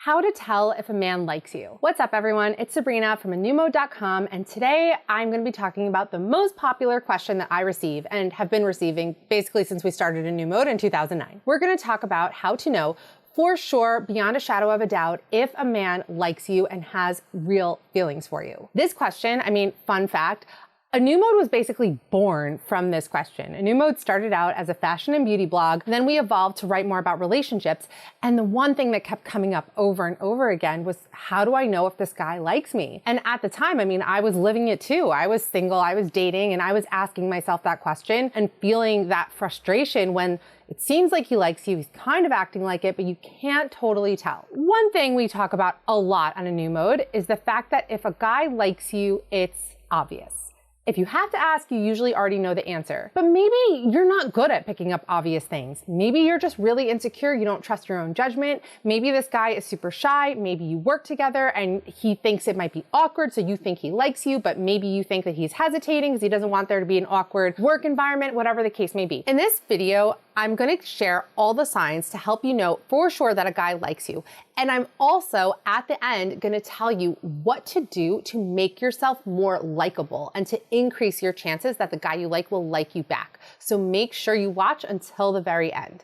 How to tell if a man likes you. What's up everyone, it's Sabrina from anewmode.com, and today I'm going to be talking about the most popular question that I receive and have been receiving basically since we started A New Mode in 2009. We're going to talk about how to know for sure, beyond a shadow of a doubt, if a man likes you and has real feelings for you. This question, fun fact, A New Mode was basically born from this question. A New Mode started out as a fashion and beauty blog, then we evolved to write more about relationships, and the one thing that kept coming up over and over again was, how do I know if this guy likes me? And at the time, I was living it too. I was single, I was dating, and I was asking myself that question and feeling that frustration when it seems like he likes you, he's kind of acting like it, but you can't totally tell. One thing we talk about a lot on A New Mode is the fact that if a guy likes you, it's obvious. If you have to ask, you usually already know the answer. But maybe you're not good at picking up obvious things. Maybe you're just really insecure, you don't trust your own judgment. Maybe this guy is super shy, maybe you work together and he thinks it might be awkward, so you think he likes you, but maybe you think that he's hesitating because he doesn't want there to be an awkward work environment, whatever the case may be. In this video, I'm gonna share all the signs to help you know for sure that a guy likes you. And I'm also, at the end, gonna tell you what to do to make yourself more likable and to increase your chances that the guy you like will like you back. So make sure you watch until the very end.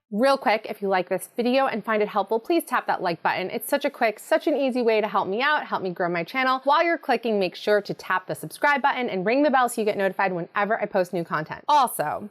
Real quick, if you like this video and find it helpful, please tap that like button. It's such a quick, such an easy way to help me out, help me grow my channel. While you're clicking, make sure to tap the subscribe button and ring the bell so you get notified whenever I post new content. Also,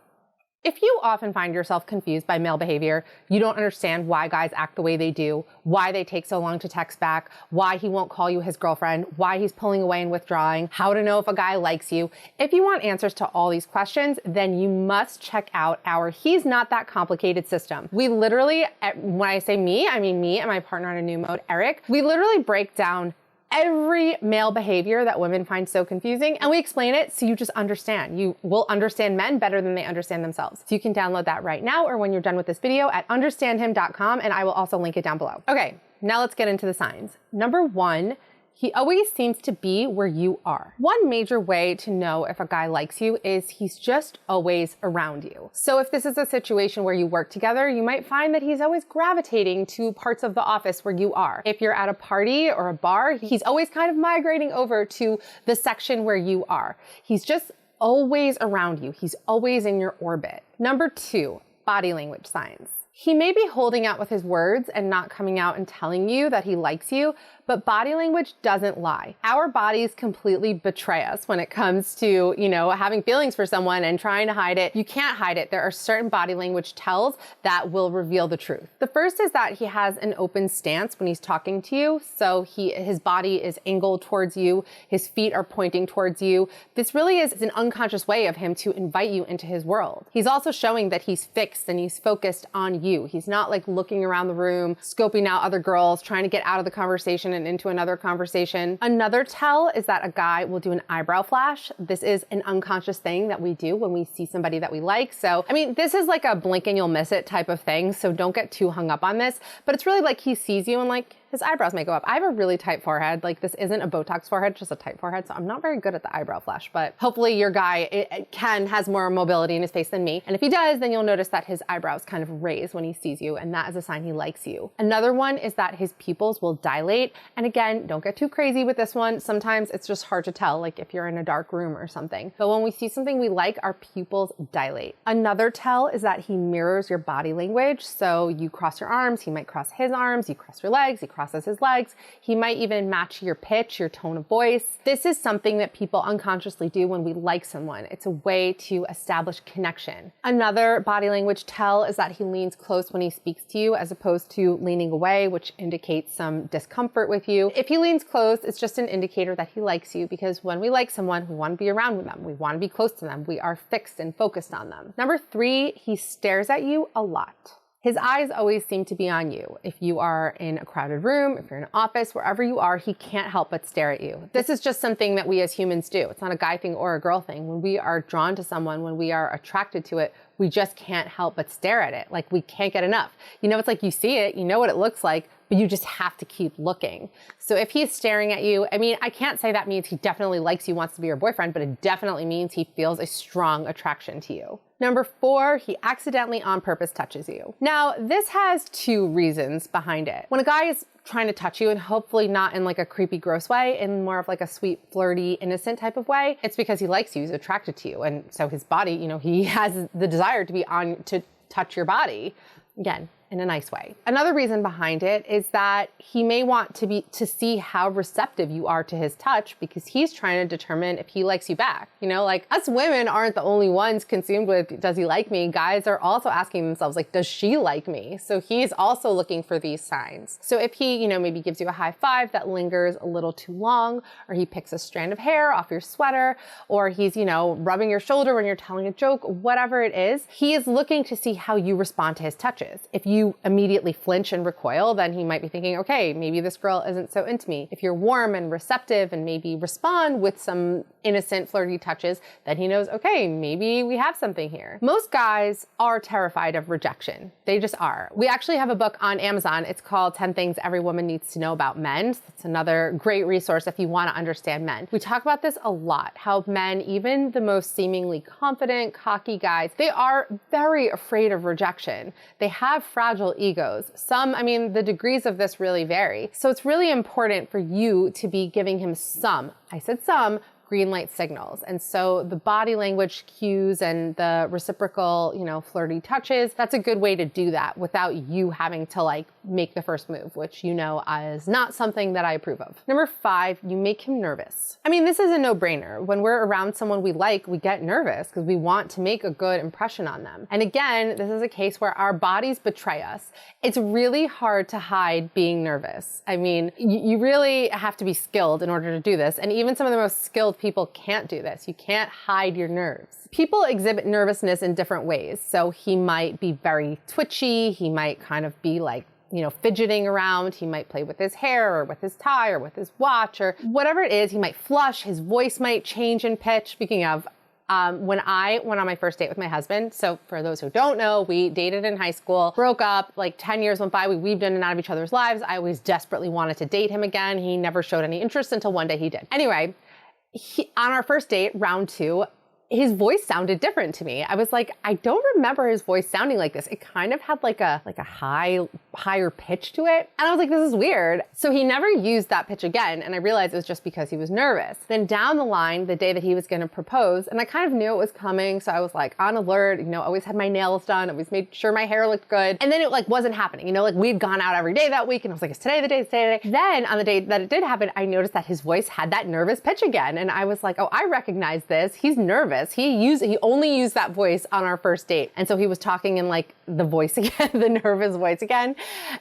if you often find yourself confused by male behavior, you don't understand why guys act the way they do, why they take so long to text back, why he won't call you his girlfriend, why he's pulling away and withdrawing, how to know if a guy likes you. If you want answers to all these questions, then you must check out our He's Not That Complicated system. We literally, when I say me, I mean me and my partner on A New Mode, Eric, we literally break down every male behavior that women find so confusing, and we explain it so you just understand. You will understand men better than they understand themselves. So you can download that right now or when you're done with this video at understandhim.com, and I will also link it down below. Okay, now let's get into the signs. Number one, he always seems to be where you are. One major way to know if a guy likes you is he's just always around you. So if this is a situation where you work together, you might find that he's always gravitating to parts of the office where you are. If you're at a party or a bar, he's always kind of migrating over to the section where you are. He's just always around you. He's always in your orbit. Number two, body language signs. He may be holding out with his words and not coming out and telling you that he likes you, but body language doesn't lie. Our bodies completely betray us when it comes to, having feelings for someone and trying to hide it. You can't hide it. There are certain body language tells that will reveal the truth. The first is that he has an open stance when he's talking to you. So his body is angled towards you. His feet are pointing towards you. This really is an unconscious way of him to invite you into his world. He's also showing that he's fixed and he's focused on you. He's not like looking around the room, scoping out other girls, trying to get out of the conversation and into another conversation. Another tell is that a guy will do an eyebrow flash. This is an unconscious thing that we do when we see somebody that we like. So, this is like a blink and you'll miss it type of thing. So don't get too hung up on this, but it's really like he sees you and his eyebrows may go up. I have a really tight forehead. This isn't a Botox forehead, just a tight forehead. So I'm not very good at the eyebrow flash, but hopefully your guy has more mobility in his face than me. And if he does, then you'll notice that his eyebrows kind of raise when he sees you. And that is a sign he likes you. Another one is that his pupils will dilate. And again, don't get too crazy with this one. Sometimes it's just hard to tell, like if you're in a dark room or something. But when we see something we like, our pupils dilate. Another tell is that he mirrors your body language. So you cross your arms, he might cross his arms, you cross your legs, he crosses his legs. He might even match your pitch, your tone of voice. This is something that people unconsciously do when we like someone. It's a way to establish connection. Another body language tell is that he leans close when he speaks to you as opposed to leaning away, which indicates some discomfort with you. If he leans close, it's just an indicator that he likes you, because when we like someone, we want to be around them. We want to be close to them. We are fixed and focused on them. Number three, he stares at you a lot. His eyes always seem to be on you. If you are in a crowded room, if you're in an office, wherever you are, he can't help but stare at you. This is just something that we as humans do. It's not a guy thing or a girl thing. When we are drawn to someone, when we are attracted to it, we just can't help but stare at it. We can't get enough. It's like you see it, you know what it looks like, but you just have to keep looking. So if he's staring at you, I mean, I can't say that means he definitely likes you, wants to be your boyfriend, but it definitely means he feels a strong attraction to you. Number 4, he accidentally on purpose touches you. Now, this has 2 reasons behind it. When a guy is trying to touch you, and hopefully not in like a creepy, gross way, in more of like a sweet, flirty, innocent type of way, it's because he likes you, he's attracted to you. And so his body, you know, he has the desire to touch your body. Again, in a nice way. Another reason behind it is that he may want to see how receptive you are to his touch, because he's trying to determine if he likes you back. You know, like, us women aren't the only ones consumed with, does he like me? Guys are also asking themselves, like, does she like me? So he's also looking for these signs. So if he, you know, maybe gives you a high five that lingers a little too long, or he picks a strand of hair off your sweater, or he's, you know, rubbing your shoulder when you're telling a joke, whatever it is, he is looking to see how you respond to his touches. If you immediately flinch and recoil, then he might be thinking, okay, maybe this girl isn't so into me. If you're warm and receptive and maybe respond with some innocent, flirty touches, then he knows, okay, maybe we have something here. Most guys are terrified of rejection. They just are. We actually have a book on Amazon. It's called 10 Things Every Woman Needs to Know About Men. It's another great resource if you want to understand men. We talk about this a lot, how men, even the most seemingly confident, cocky guys, they are very afraid of rejection. They have fragile egos. Some, I mean, the degrees of this really vary. So it's really important for you to be giving him some, I said some, green light signals. And so the body language cues and the reciprocal, you know, flirty touches, that's a good way to do that without you having to like make the first move, which you know is not something that I approve of. Number 5, you make him nervous. I mean, this is a no-brainer. When we're around someone we like, we get nervous because we want to make a good impression on them. And again, this is a case where our bodies betray us. It's really hard to hide being nervous. I mean, you really have to be skilled in order to do this. And even some of the most skilled people can't do this. You can't hide your nerves. People exhibit nervousness in different ways. So he might be very twitchy. He might kind of be like, you know, fidgeting around. He might play with his hair or with his tie or with his watch or whatever it is. He might flush. His voice might change in pitch. Speaking of, when I went on my first date with my husband, so for those who don't know, we dated in high school, broke up, like 10 years went by, we weaved in and out of each other's lives. I always desperately wanted to date him again. He never showed any interest until one day he did. Anyway, on our first date, round 2, his voice sounded different to me. I was like, I don't remember his voice sounding like this. It kind of had like a higher pitch to it. And I was like, this is weird. So he never used that pitch again. And I realized it was just because he was nervous. Then down the line, the day that he was going to propose, and I kind of knew it was coming. So I was like on alert, you know, always had my nails done, always made sure my hair looked good. And then it like wasn't happening. You know, like we'd gone out every day that week and I was like, is today the day, is today the day? Then on the day that it did happen, I noticed that his voice had that nervous pitch again. And I was like, oh, I recognize this. He's nervous. He only used that voice on our first date. And so he was talking in like the voice again, the nervous voice again.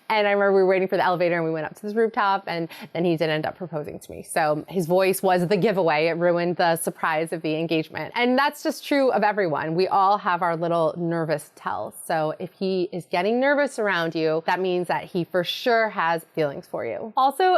And I remember we were waiting for the elevator and we went up to this rooftop and then he did end up proposing to me. So his voice was the giveaway. It ruined the surprise of the engagement. And that's just true of everyone. We all have our little nervous tells. So if he is getting nervous around you, that means that he for sure has feelings for you. Also,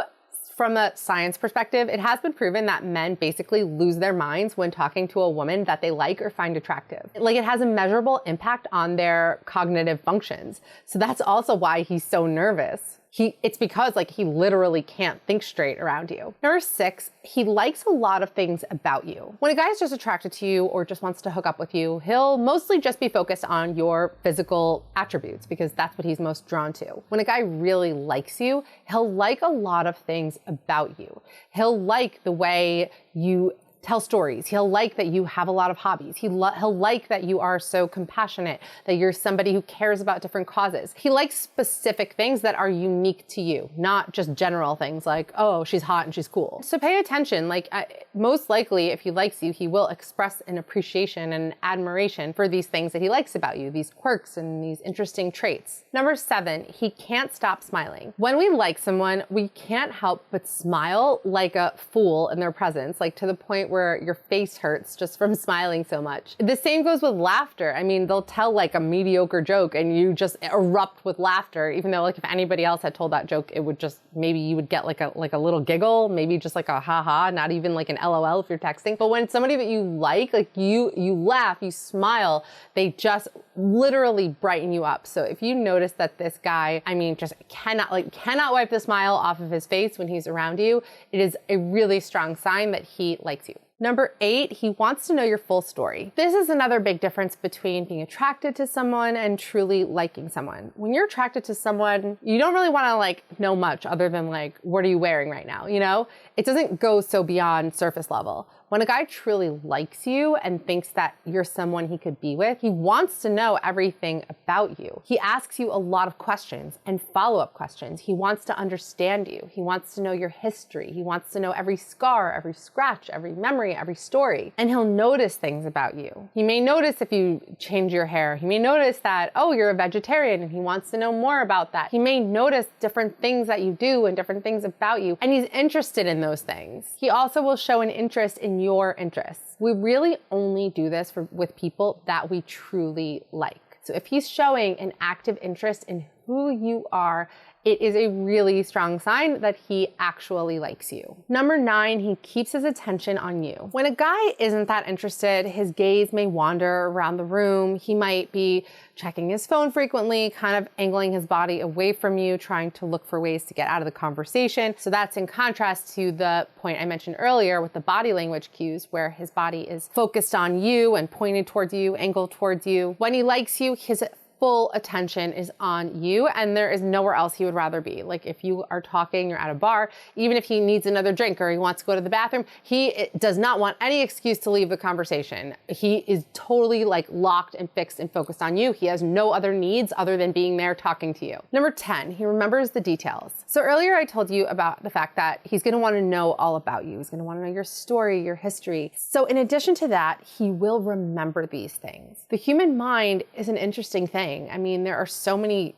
from a science perspective, it has been proven that men basically lose their minds when talking to a woman that they like or find attractive. Like it has a measurable impact on their cognitive functions. So that's also why he's so nervous. It's because like he literally can't think straight around you. Number 6, he likes a lot of things about you. When a guy is just attracted to you or just wants to hook up with you, he'll mostly just be focused on your physical attributes because that's what he's most drawn to. When a guy really likes you, he'll like a lot of things about you. He'll like the way you tell stories. He'll like that you have a lot of hobbies. He'll like that you are so compassionate, that you're somebody who cares about different causes. He likes specific things that are unique to you, not just general things like, oh, she's hot and she's cool. So pay attention. Like most likely, if he likes you, he will express an appreciation and admiration for these things that he likes about you, these quirks and these interesting traits. Number 7, he can't stop smiling. When we like someone, we can't help but smile like a fool in their presence, like to the point point where your face hurts just from smiling so much. The same goes with laughter. I mean, they'll tell like a mediocre joke and you just erupt with laughter, even though like if anybody else had told that joke, it would just, maybe you would get like a little giggle, maybe just like a haha, not even like an LOL if you're texting. But when it's somebody that you like you laugh, you smile, they just literally brighten you up. So if you notice that this guy, I mean, just cannot wipe the smile off of his face when he's around you, it is a really strong sign that he likes you. Number 8, he wants to know your full story. This is another big difference between being attracted to someone and truly liking someone. When you're attracted to someone, you don't really want to like know much other than like, what are you wearing right now? You know, it doesn't go so beyond surface level. When a guy truly likes you and thinks that you're someone he could be with, he wants to know everything about you. He asks you a lot of questions and follow-up questions. He wants to understand you. He wants to know your history. He wants to know every scar, every scratch, every memory, every story. And he'll notice things about you. He may notice if you change your hair. He may notice that, oh, you're a vegetarian, and he wants to know more about that. He may notice different things that you do and different things about you, and he's interested in those things. He also will show an interest in your interests. We really only do this with people that we truly like. So if he's showing an active interest in who you are, it is a really strong sign that he actually likes you. Number 9, he keeps his attention on you. When a guy isn't that interested, his gaze may wander around the room. He might be checking his phone frequently, kind of angling his body away from you, trying to look for ways to get out of the conversation. So that's in contrast to the point I mentioned earlier with the body language cues, where his body is focused on you and pointed towards you, angled towards you. When he likes you, his full attention is on you, and there is nowhere else he would rather be. Like if you are talking, you're at a bar, even if he needs another drink or he wants to go to the bathroom, he does not want any excuse to leave the conversation. He is totally like locked and fixed and focused on you. He has no other needs other than being there talking to you. Number 10, he remembers the details. So earlier I told you about the fact that he's gonna wanna know all about you. He's gonna wanna know your story, your history. So in addition to that, he will remember these things. The human mind is an interesting thing. I mean, there are so many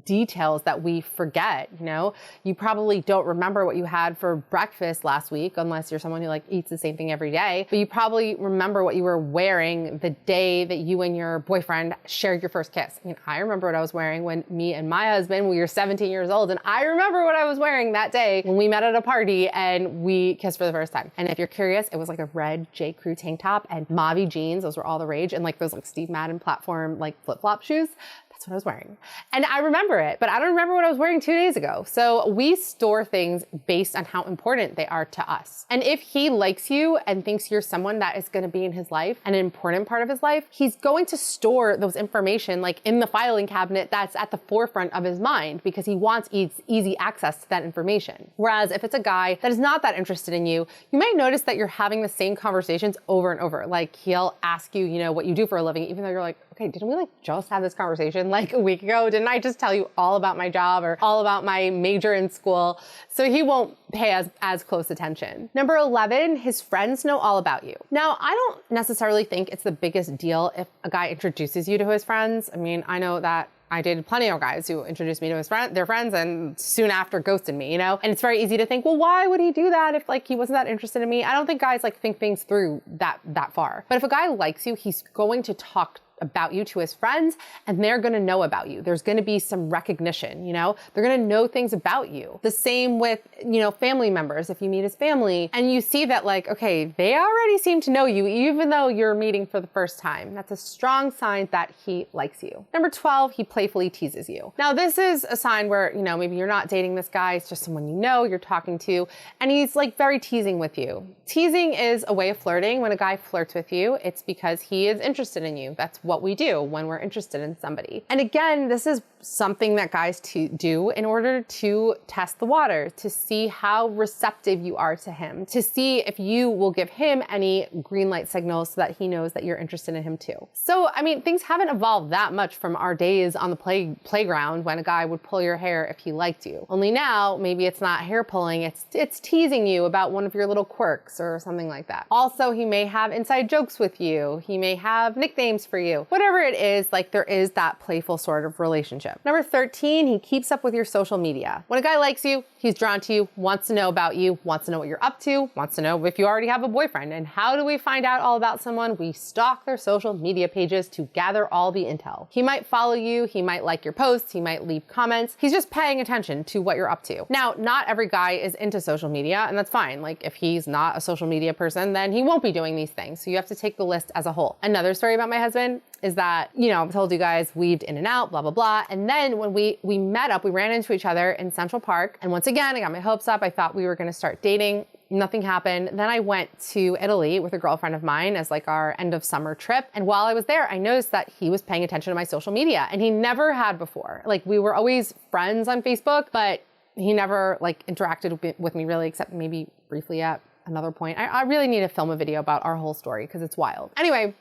details that we forget, you know? You probably don't remember what you had for breakfast last week, unless you're someone who like eats the same thing every day, but you probably remember what you were wearing the day that you and your boyfriend shared your first kiss. I mean, I remember what I was wearing when me and my husband, we were 17 years old, and I remember what I was wearing that day when we met at a party and we kissed for the first time. And if you're curious, it was like a red J. Crew tank top and mauve jeans. Those were all the rage, and like those like Steve Madden platform like flip-flop shoes. That's what I was wearing. And I remember it, but I don't remember what I was wearing 2 days ago. So we store things based on how important they are to us. And if he likes you and thinks you're someone that is going to be in his life, an important part of his life, he's going to store those information like in the filing cabinet that's at the forefront of his mind, because he wants easy access to that information. Whereas if it's a guy that is not that interested in you, you might notice that you're having the same conversations over and over. Like he'll ask you, you know, what you do for a living, even though you're like, okay, didn't we like just have this conversation like a week ago? Didn't I just tell you all about my job or all about my major in school? So he won't pay as close attention. Number 11, his friends know all about you. Now, I don't necessarily think it's the biggest deal if a guy introduces you to his friends. I mean, I know that I dated plenty of guys who introduced me to their friends and soon after ghosted me, you know? And it's very easy to think, well, why would he do that if like he wasn't that interested in me? I don't think guys like think things through that far. But if a guy likes you, he's going to talk about you to his friends, and they're going to know about you. There's going to be some recognition, you know? They're going to know things about you. The same with, you know, family members. If you meet his family and you see that like, okay, they already seem to know you even though you're meeting for the first time, that's a strong sign that he likes you. Number 12, he playfully teases you. Now, this is a sign where, you know, maybe you're not dating this guy, it's just someone you know, you're talking to, and he's like very teasing with you. Teasing is a way of flirting. When a guy flirts with you, it's because he is interested in you. That's what we do when we're interested in somebody. And again, this is something that guys do in order to test the water, to see how receptive you are to him, to see if you will give him any green light signals so that he knows that you're interested in him too. So, I mean, things haven't evolved that much from our days on the playground when a guy would pull your hair if he liked you. Only now, maybe it's not hair pulling, it's teasing you about one of your little quirks or something like that. Also, he may have inside jokes with you. He may have nicknames for you. you? Whatever it is, like there is that playful sort of relationship. Number 13, he keeps up with your social media. When a guy likes you, he's drawn to you, wants to know about you, wants to know what you're up to, wants to know if you already have a boyfriend. And how do we find out all about someone? We stalk their social media pages to gather all the intel. He might follow you, he might like your posts, he might leave comments. He's just paying attention to what you're up to. Now, not every guy is into social media, and that's fine. Like if he's not a social media person, then he won't be doing these things. So you have to take the list as a whole. Another story about my husband is that, you know, I've told you guys, weaved in and out, blah, blah, blah. And then when we met up, we ran into each other in Central Park. And once again, I got my hopes up. I thought we were gonna start dating. Nothing happened. Then I went to Italy with a girlfriend of mine as like our end of summer trip. And while I was there, I noticed that he was paying attention to my social media, and he never had before. Like we were always friends on Facebook, but he never like interacted with me really, except maybe briefly at another point. I really need to film a video about our whole story because it's wild. Anyway,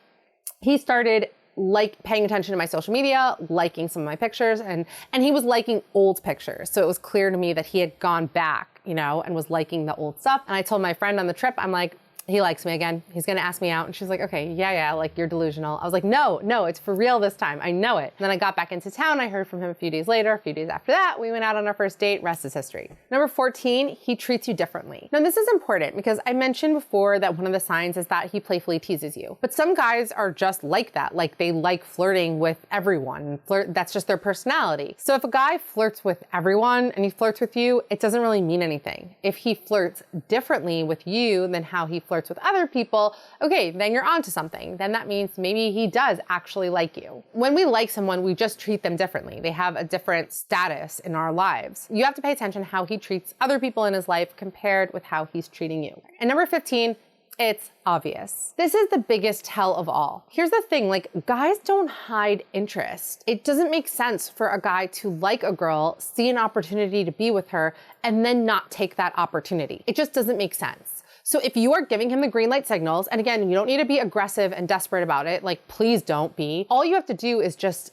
he started like paying attention to my social media, liking some of my pictures, and he was liking old pictures. So it was clear to me that he had gone back, you know, and was liking the old stuff. And I told my friend on the trip, I'm like, he likes me again. He's gonna ask me out. And she's like, okay, yeah, like you're delusional. I was like, no, it's for real this time. I know it. And then I got back into town. I heard from him a few days later. A few days after that, we went out on our first date. Rest is history. Number 14, he treats you differently. Now this is important because I mentioned before that one of the signs is that he playfully teases you. But some guys are just like that. Like they like flirting with everyone. That's just their personality. So if a guy flirts with everyone and he flirts with you, it doesn't really mean anything. If he flirts differently with you than how he flirts with other people, okay, then you're onto something. Then that means maybe he does actually like you. When we like someone, we just treat them differently. They have a different status in our lives. You have to pay attention how he treats other people in his life compared with how he's treating you. And number 15, it's obvious. This is the biggest tell of all. Here's the thing, like guys don't hide interest. It doesn't make sense for a guy to like a girl, see an opportunity to be with her, and then not take that opportunity. It just doesn't make sense. So if you are giving him the green light signals, and again, you don't need to be aggressive and desperate about it, like please don't be. All you have to do is just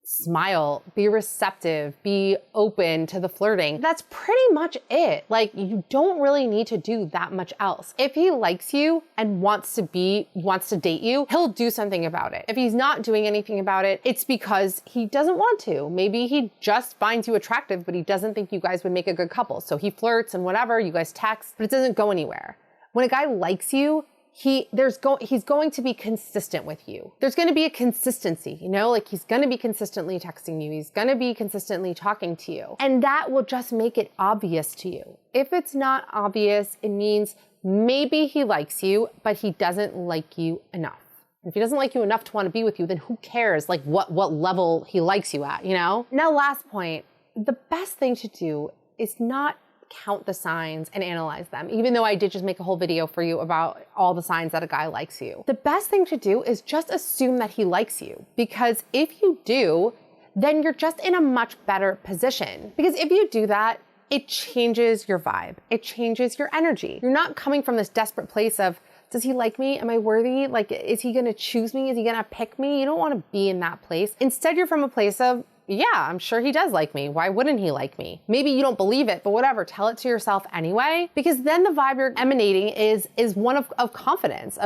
smile, be receptive, be open to the flirting. That's pretty much it. Like you don't really need to do that much else. If he likes you and wants to date you, he'll do something about it. If he's not doing anything about it, it's because he doesn't want to. Maybe he just finds you attractive, but he doesn't think you guys would make a good couple. So he flirts and whatever, you guys text, but it doesn't go anywhere. When a guy likes you, he's going to be consistent with you. There's going to be a consistency, you know, like he's going to be consistently texting you. He's going to be consistently talking to you. And that will just make it obvious to you. If it's not obvious, it means maybe he likes you, but he doesn't like you enough. If he doesn't like you enough to want to be with you, then who cares like what level he likes you at, you know? Now, last point, the best thing to do is not count the signs and analyze them, even though I did just make a whole video for you about all the signs that a guy likes you. The best thing to do is just assume that he likes you, because if you do, then you're just in a much better position. Because if you do that, it changes your vibe. It changes your energy. You're not coming from this desperate place of, does he like me? Am I worthy? Like, is he gonna choose me? Is he gonna pick me? You don't wanna be in that place. Instead, you're from a place of, yeah, I'm sure he does like me. Why wouldn't he like me? Maybe you don't believe it, but whatever, tell it to yourself anyway, because then the vibe you're emanating is one of confidence,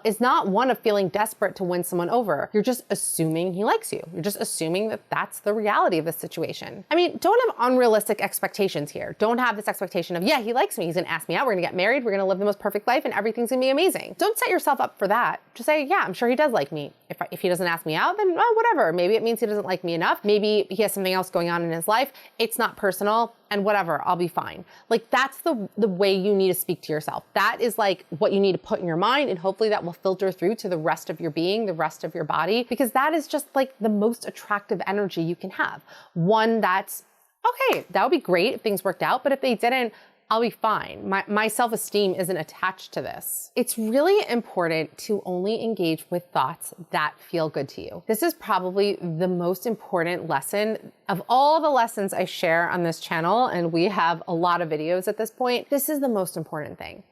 is not one of feeling desperate to win someone over. You're just assuming he likes you. You're just assuming that that's the reality of the situation. I mean, don't have unrealistic expectations here. Don't have this expectation of, yeah, he likes me. He's gonna ask me out. We're gonna get married. We're gonna live the most perfect life and everything's gonna be amazing. Don't set yourself up for that. Just say, yeah, I'm sure he does like me. If he doesn't ask me out, then whatever. Maybe it means he doesn't like me enough. Maybe he has something else going on in his life. It's not personal, and whatever, I'll be fine. Like that's the way you need to speak to yourself. That is like what you need to put in your mind, and hopefully that will filter through to the rest of your being, the rest of your body, because that is just like the most attractive energy you can have. One that's, okay, that would be great if things worked out, but if they didn't, I'll be fine. My self-esteem isn't attached to this. It's really important to only engage with thoughts that feel good to you. This is probably the most important lesson of all the lessons I share on this channel, and we have a lot of videos at this point. This is the most important thing.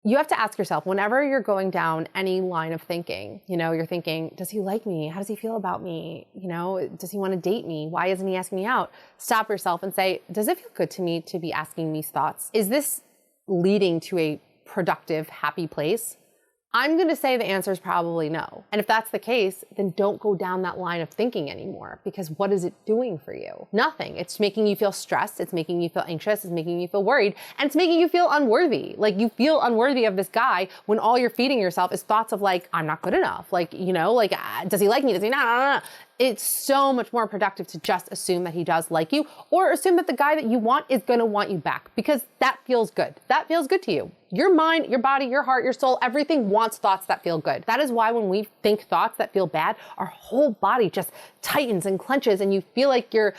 You have to ask yourself, whenever you're going down any line of thinking, you know, you're thinking, does he like me? How does he feel about me? You know, does he want to date me? Why isn't he asking me out? Stop yourself and say, does it feel good to me to be asking these thoughts? Is this leading to a productive, happy place? I'm going to say the answer is probably no. And if that's the case, then don't go down that line of thinking anymore, because what is it doing for you? Nothing. It's making you feel stressed. It's making you feel anxious. It's making you feel worried. And it's making you feel unworthy. Like, you feel unworthy of this guy when all you're feeding yourself is thoughts of like, I'm not good enough. Like, you know, like, does he like me? Does he not? It's so much more productive to just assume that he does like you, or assume that the guy that you want is going to want you back, because that feels good. That feels good to you. Your mind, your body, your heart, your soul, everything wants thoughts that feel good. That is why when we think thoughts that feel bad, our whole body just tightens and clenches, and you feel like your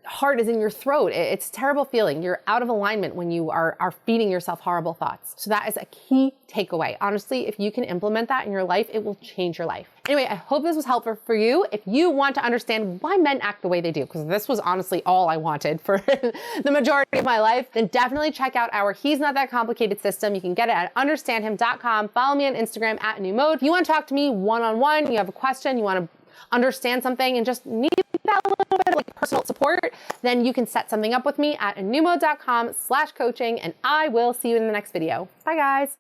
heart is in your throat. It's a terrible feeling. You're out of alignment when you are feeding yourself horrible thoughts. So that is a key takeaway. Honestly, if you can implement that in your life, it will change your life. Anyway, I hope this was helpful for you. If you want to understand why men act the way they do, because this was honestly all I wanted for the majority of my life, then definitely check out our He's Not That Complicated system. You can get it at understandhim.com. Follow me on Instagram at New Mode. If you want to talk to me one-on-one, you have a question, you want to understand something and just need that little bit of like personal support, then you can set something up with me at anewmode.com/coaching, and I will see you in the next video. Bye guys.